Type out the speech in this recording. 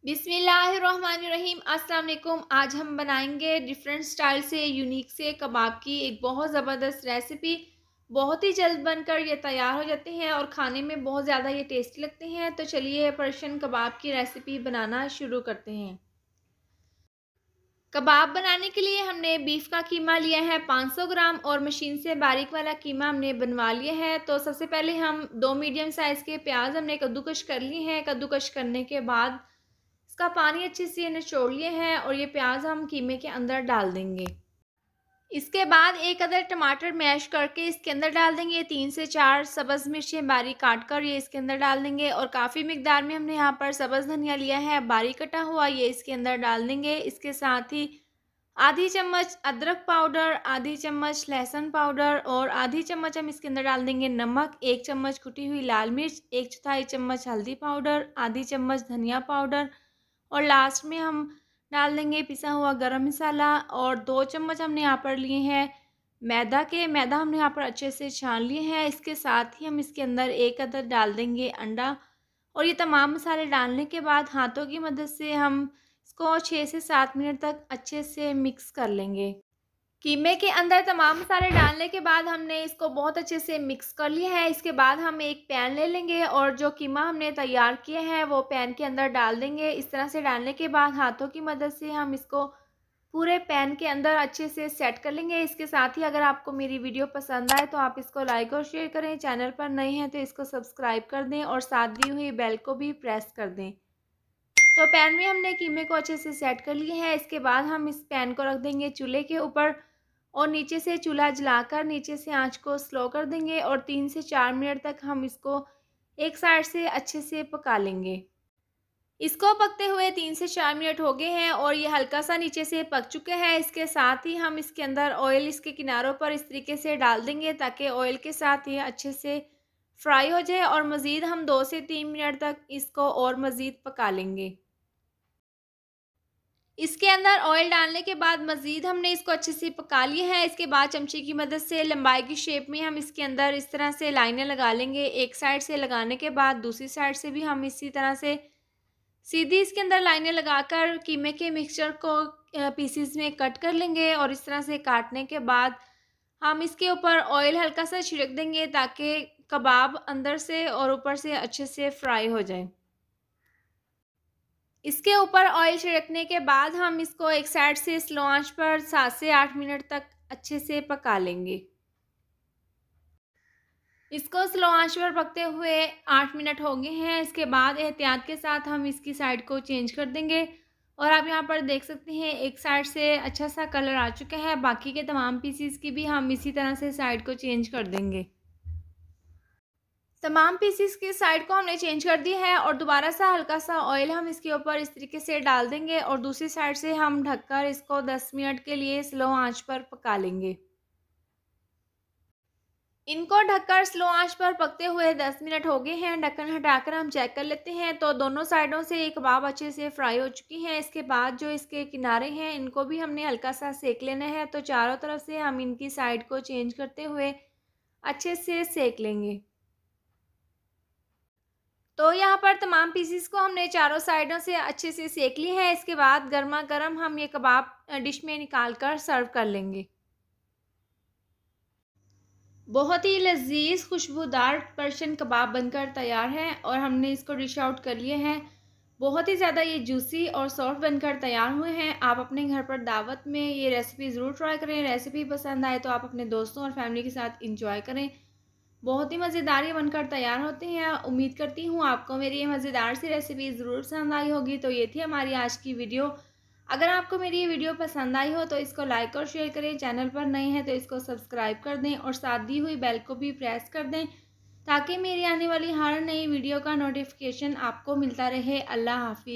बिस्मिल्लाहिर्रहमानिर्रहीम। अस्सलाम वालेकुम। आज हम बनाएंगे डिफरेंट स्टाइल से यूनिक से कबाब की एक बहुत ज़बरदस्त रेसिपी। बहुत ही जल्द बनकर ये तैयार हो जाते हैं और खाने में बहुत ज़्यादा ये टेस्टी लगते हैं। तो चलिए पर्शियन कबाब की रेसिपी बनाना शुरू करते हैं। कबाब बनाने के लिए हमने बीफ का कीमा लिया है 500 ग्राम और मशीन से बारीक वाला कीमा हमने बनवा लिया है। तो सबसे पहले हम 2 मीडियम साइज़ के प्याज हमने कद्दूकश कर लिए हैं। कद्दूकश करने के बाद इसका पानी अच्छे से निचोड़ लिए हैं और ये प्याज हम कीमे के अंदर डाल देंगे। इसके बाद एक अदर टमाटर मैश करके इसके अंदर डाल देंगे। 3 से 4 सब्ज़ मिर्चें बारीक काट कर ये इसके अंदर डाल देंगे और काफ़ी मिकदार में हमने यहाँ पर सब्ज़ धनिया लिया है बारीक कटा हुआ, ये इसके अंदर डाल देंगे। इसके साथ ही आधी चम्मच अदरक पाउडर, आधी चम्मच लहसुन पाउडर और आधी चम्मच हम इसके अंदर डाल देंगे नमक, 1 चम्मच कुटी हुई लाल मिर्च, 1/4 चम्मच हल्दी पाउडर, आधी चम्मच धनिया पाउडर और लास्ट में हम डाल देंगे पिसा हुआ गरम मसाला। और 2 चम्मच हमने यहाँ पर लिए हैं मैदा हमने यहाँ पर अच्छे से छान लिए हैं। इसके साथ ही हम इसके अंदर एक अदद डाल देंगे अंडा और ये तमाम मसाले डालने के बाद हाथों की मदद से हम इसको 6 से 7 मिनट तक अच्छे से मिक्स कर लेंगे। कीमे के अंदर तमाम मसाले डालने के बाद हमने इसको बहुत अच्छे से मिक्स कर लिया है। इसके बाद हम एक पैन ले लेंगे और जो कीमा हमने तैयार किया है वो पैन के अंदर डाल देंगे। इस तरह से डालने के बाद हाथों की मदद से हम इसको पूरे पैन के अंदर अच्छे से सेट कर लेंगे। इसके साथ ही अगर आपको मेरी वीडियो पसंद आए तो आप इसको लाइक और शेयर करें। चैनल पर नए हैं तो इसको सब्सक्राइब कर दें और साथ दी हुई बेल को भी प्रेस कर दें। तो पैन में हमने कीमे को अच्छे से सेट कर लिए है। इसके बाद हम इस पैन को रख देंगे चूल्हे के ऊपर और नीचे से चूल्हा जलाकर नीचे से आंच को स्लो कर देंगे और 3 से 4 मिनट तक हम इसको एक साइड से अच्छे से पका लेंगे। इसको पकते हुए 3 से 4 मिनट हो गए हैं और ये हल्का सा नीचे से पक चुके हैं। इसके साथ ही हम इसके अंदर ऑयल इसके किनारों पर इस तरीके से डाल देंगे ताकि ऑयल के साथ ये अच्छे से फ्राई हो जाए और मज़ीद हम 2 से 3 मिनट तक इसको और मज़ीद पका लेंगे। इसके अंदर ऑयल डालने के बाद मज़ीद हमने इसको अच्छे से पका लिया है। इसके बाद चमचे की मदद से लंबाई की शेप में हम इसके अंदर इस तरह से लाइनें लगा लेंगे। एक साइड से लगाने के बाद दूसरी साइड से भी हम इसी तरह से सीधी इसके अंदर लाइनें लगाकर कीमे के मिक्सचर को पीसीज में कट कर लेंगे और इस तरह से काटने के बाद हम इसके ऊपर ऑयल हल्का सा छिड़क देंगे ताकि कबाब अंदर से और ऊपर से अच्छे से फ्राई हो जाए। इसके ऊपर ऑयल छिड़कने के बाद हम इसको एक साइड से स्लो आंच पर 7 से 8 मिनट तक अच्छे से पका लेंगे। इसको स्लो आंच पर पकते हुए 8 मिनट हो गए हैं। इसके बाद एहतियात के साथ हम इसकी साइड को चेंज कर देंगे और आप यहाँ पर देख सकते हैं एक साइड से अच्छा सा कलर आ चुका है। बाकी के तमाम पीसीस की भी हम इसी तरह से साइड को चेंज कर देंगे। तमाम पीसीस की साइड को हमने चेंज कर दिया है और दोबारा सा हल्का सा ऑयल हम इसके ऊपर इस तरीके से डाल देंगे और दूसरी साइड से हम ढककर इसको 10 मिनट के लिए स्लो आंच पर पका लेंगे। इनको ढककर स्लो आंच पर पकते हुए 10 मिनट हो गए हैं। ढक्कन हटाकर हम चेक कर लेते हैं तो दोनों साइडों से ये कबाब अच्छे से फ्राई हो चुकी हैं। इसके बाद जो इसके किनारे हैं इनको भी हमने हल्का सा सेक लेना है। तो चारों तरफ से हम इनकी साइड को चेंज करते हुए अच्छे से सेक लेंगे। तो यहाँ पर तमाम पीसीस को हमने चारों साइडों से अच्छे से सेक ली है। इसके बाद गर्मा गर्म हम ये कबाब डिश में निकाल कर सर्व कर लेंगे। बहुत ही लजीज खुशबूदार पर्शियन कबाब बनकर तैयार है और हमने इसको डिश आउट कर लिए हैं। बहुत ही ज़्यादा ये जूसी और सॉफ्ट बनकर तैयार हुए हैं। आप अपने घर पर दावत में ये रेसिपी ज़रूर ट्राई करें। रेसिपी पसंद आए तो आप अपने दोस्तों और फैमिली के साथ इंजॉय करें। बहुत ही मज़ेदार ये बनकर तैयार होते हैं। उम्मीद करती हूँ आपको मेरी ये मज़ेदार सी रेसिपी ज़रूर पसंद आई होगी। तो ये थी हमारी आज की वीडियो। अगर आपको मेरी ये वीडियो पसंद आई हो तो इसको लाइक और शेयर करें। चैनल पर नए हैं तो इसको सब्सक्राइब कर दें और साथ दी हुई बेल को भी प्रेस कर दें ताकि मेरी आने वाली हर नई वीडियो का नोटिफिकेशन आपको मिलता रहे। अल्लाह हाफिज़।